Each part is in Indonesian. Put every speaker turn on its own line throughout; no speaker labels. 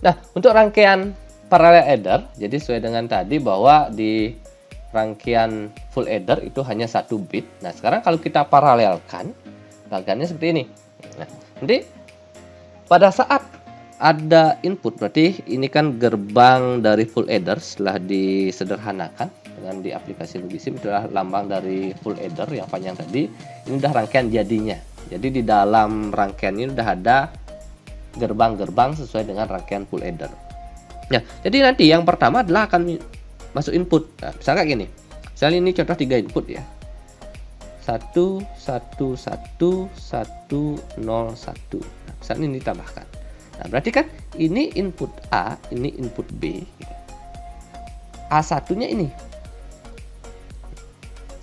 Nah, untuk rangkaian parallel adder, jadi sesuai dengan tadi bahwa di rangkaian full adder itu hanya 1 bit. Nah, sekarang kalau kita paralelkan, bagiannya seperti ini. Nah, nanti pada saat ada input, berarti ini kan gerbang dari full adder setelah disederhanakan dengan di aplikasi Logisim, itulah lambang dari full adder yang panjang tadi. Ini udah rangkaian jadinya. Jadi di dalam rangkaian ini udah ada gerbang-gerbang sesuai dengan rangkaian full adder. Nah, jadi nanti yang pertama adalah akan masuk input. Nah, misalnya kayak gini. Misalnya ini contoh 3 input ya. 1 1 1 1 0 1. Nah, misalnya ini ditambahkan. Nah, berarti kan ini input A, ini input B. A1-nya ini.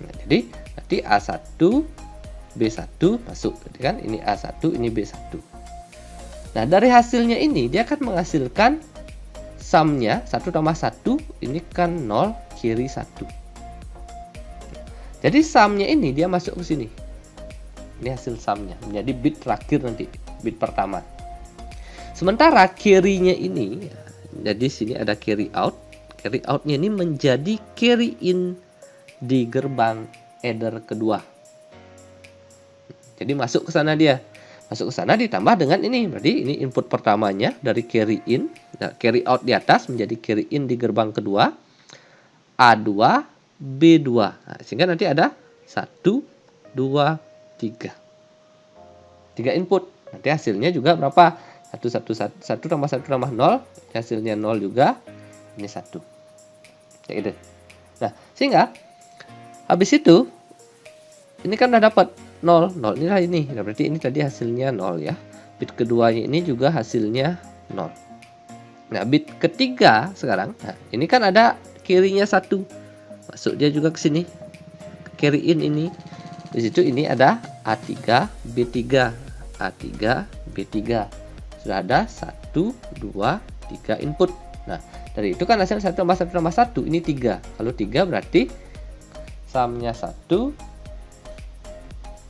Nah, jadi nanti A1 B1 masuk. Jadi kan ini A1, ini B1. Nah, dari hasilnya ini dia akan menghasilkan sumnya 1 tambah 1, ini kan 0 kiri 1. Jadi sumnya ini dia masuk ke sini. Ini hasil sumnya menjadi bit terakhir nanti, bit pertama. Sementara carry-nya ini, jadi sini ada carry out. Carry out-nya ini menjadi carry in di gerbang adder kedua. Jadi masuk ke sana dia. Masuk ke sana ditambah dengan ini. Berarti ini input pertamanya dari carry in. Nah, carry out di atas menjadi carry in di gerbang kedua. A2, B2. Nah, sehingga nanti ada 1, 2, 3. 3 input. Nanti hasilnya juga berapa? 1 tambah 1 tambah 0. Hasilnya 0 juga. Ini 1. Kayak gitu. Nah, sehingga habis itu ini kan udah dapat 0, 0 inilah ini. Nah, berarti ini tadi hasilnya 0 ya. Bit keduanya ini juga hasilnya 0. Nah, bit ketiga sekarang, nah, ini kan ada carry-nya 1. Masuk dia juga ke sini. Carry in ini. Di situ ini ada A3, B3. A3, B3. Sudah ada 1, 2, 3 input. Nah, dari itu kan hasil 1 tambah 1 tambah 1, ini 3. Kalau 3 berarti sumnya 1,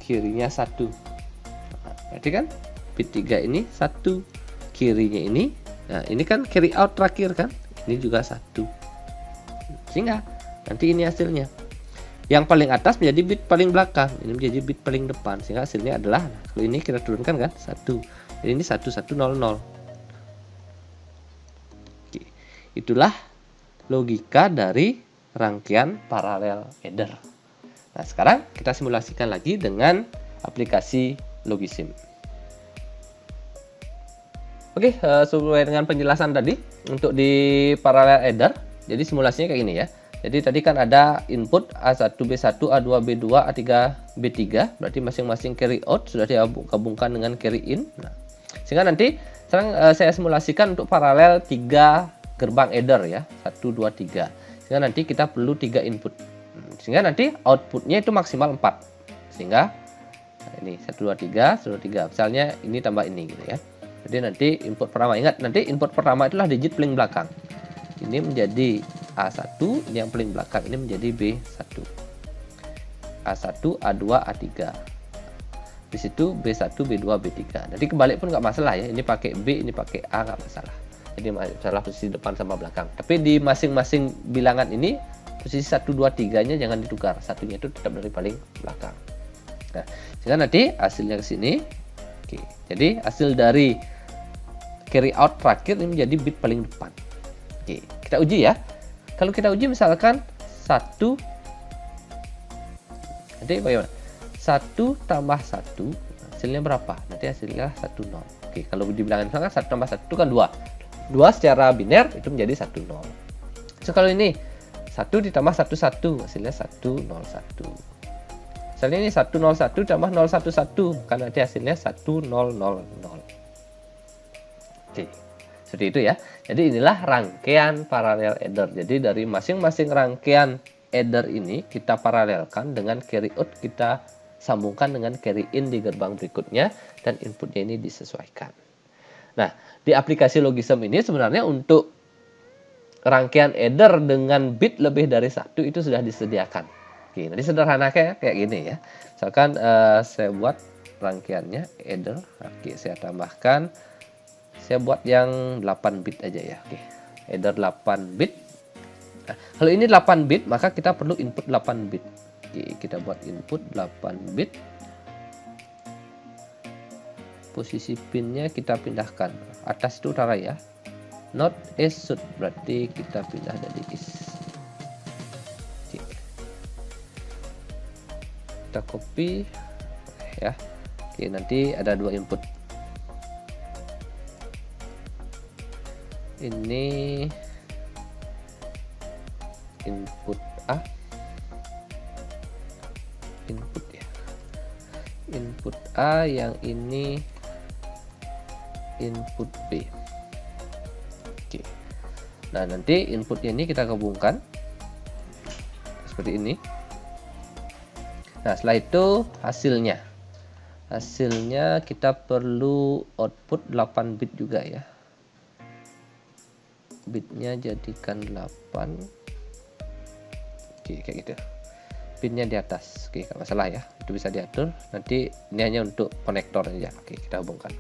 kirinya 1. Nah, berarti kan bit 3 ini 1, kirinya ini. Nah, ini kan carry out terakhir kan? Ini juga 1. Sehingga nanti ini hasilnya. Yang paling atas menjadi bit paling belakang, ini menjadi bit paling depan. Sehingga hasilnya adalah, nah, kalau ini kita turunkan kan 1. Jadi ini 1100. Oke. Itulah logika dari rangkaian parallel adder. Nah, sekarang kita simulasikan lagi dengan aplikasi Logisim. Oke, sesuai dengan penjelasan tadi untuk di parallel adder, jadi simulasinya kayak gini ya. Jadi tadi kan ada input A1, B1, A2, B2, A3, B3, berarti masing-masing carry out sudah digabungkan dengan carry in. Nah, sehingga nanti sekarang saya simulasikan untuk paralel 3 gerbang adder ya, 1, 2, 3. Sehingga nanti kita perlu 3 input. Sehingga nanti outputnya itu maksimal 4. Sehingga nah ini 1, 2, 3, 1, 2, 3. Misalnya ini tambah ini gitu ya. Jadi nanti input pertama, ingat nanti input pertama itulah digit paling belakang. Ini menjadi A1, ini yang paling belakang ini menjadi B1. A1, A2, A3. Di situ B1, B2, B3. Nanti kebalik pun nggak masalah ya. Ini pakai B, ini pakai A nggak masalah. Jadi masalah posisi depan sama belakang. Tapi di masing-masing bilangan ini posisi 1, 2, 3-nya jangan ditukar. Satunya itu tetap dari paling belakang. Nah, sehingga nanti hasilnya ke sini. Oke. Jadi hasil dari carry out terakhir ini menjadi bit paling depan. Oke, kita uji ya. Kalau kita uji misalkan 1, nanti bagaimana? 1 tambah 1 hasilnya berapa? Nanti hasilnya 1, 0. Oke, kalau dibilangin misalkan 1 tambah 1 itu kan 2. 2 secara biner itu menjadi 1, 0. So kalau ini 1 ditambah 1, 1 hasilnya 1, 0, 1. Misalnya ini 1, 0, 1 tambah 0, 1, 1 kan nanti hasilnya 1, 0, 0, 0. Oke, seperti itu ya. Jadi inilah rangkaian parallel adder. Jadi dari masing-masing rangkaian adder ini kita paralelkan dengan carry out, kita sambungkan dengan carry in di gerbang berikutnya, dan inputnya ini disesuaikan. Nah, di aplikasi Logisim ini sebenarnya untuk rangkaian adder dengan bit lebih dari 1 itu sudah disediakan. Oke, nanti sederhana kayak gini ya. Misalkan saya buat rangkaiannya adder. Oke, saya tambahkan Saya buat yang 8 bit aja ya. Oke. Header 8 bit. Nah, kalau ini 8 bit, maka kita perlu input 8 bit. Oke, kita buat input 8 bit. Posisi pinnya kita pindahkan. Atas itu utara ya. Not is should, berarti kita pindah dari is. Oke. Kita copy ya. Oke, nanti ada 2 input. Ini input A, input ya, input A, yang ini input B. Oke. Nah, nanti inputnya ini kita gabungkan seperti ini. Nah, setelah itu hasilnya kita perlu output 8 bit juga ya. Bitnya jadikan 8. Oke, kayak gitu. Pinnya di atas. Oke, nggak masalah ya. Itu bisa diatur. Nanti ini hanya untuk konektor aja. Oke, kita hubungkan.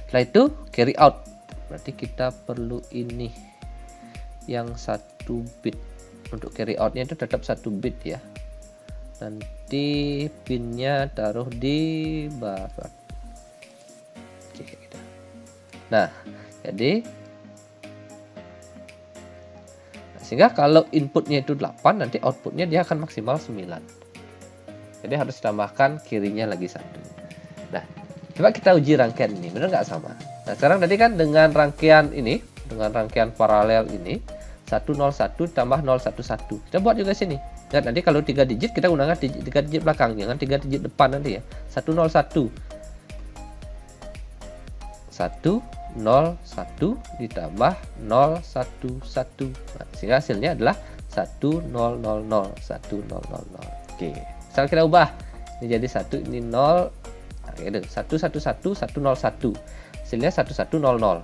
Setelah itu carry out. Berarti kita perlu ini yang 1 bit. Untuk carry outnya itu tetap 1 bit ya. Nanti pinnya taruh di bawah. Oke, kayak gitu. Nah, jadi sehingga kalau inputnya itu 8, nanti outputnya dia akan maksimal 9. Jadi harus tambahkan kirinya lagi 1. Nah, coba kita uji rangkaian ini, benar nggak sama? Nah, sekarang tadi kan dengan rangkaian ini, dengan rangkaian paralel ini, 101 tambah 011. Kita buat juga sini. Nah, nanti kalau 3 digit kita gunakan 3 digit belakang, jangan 3 digit depan nanti ya. 101. 101 ditambah 011. Nah, sehingga hasilnya adalah 1000 1000. Oke, sekarang kita ubah ini jadi 1, ini 0. Nah, 111 101. Hasilnya 1100.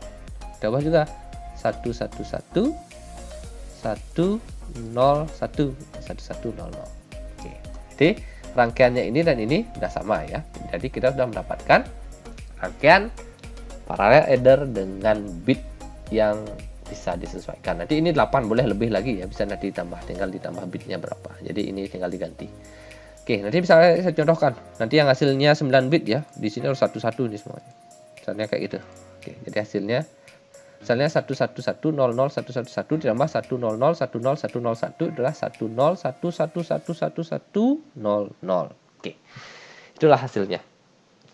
Kita ubah juga 111 101 1100. Oke, jadi rangkaiannya ini dan ini sudah sama ya. Jadi kita sudah mendapatkan rangkaian parallel adder dengan bit yang bisa disesuaikan. Nanti ini 8, boleh lebih lagi ya, bisa nanti ditambah, tinggal ditambah bitnya berapa. Jadi ini tinggal diganti. Oke, nanti bisa saya contohkan. Nanti yang hasilnya 9 bit ya, di sini harus 11 ini semuanya. Misalnya kayak gitu. Oke, jadi hasilnya misalnya 111001111 ditambah 100100101 adalah 101111110. Oke. Itulah hasilnya.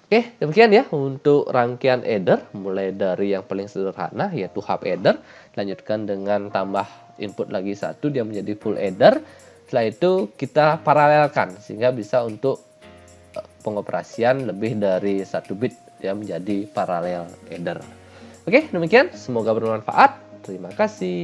Oke, demikian ya untuk rangkaian adder, mulai dari yang paling sederhana yaitu half adder, lanjutkan dengan tambah input lagi 1, dia menjadi full adder. Setelah itu kita paralelkan sehingga bisa untuk pengoperasian lebih dari 1 bit, dia menjadi paralel adder. Oke, demikian, semoga bermanfaat. Terima kasih.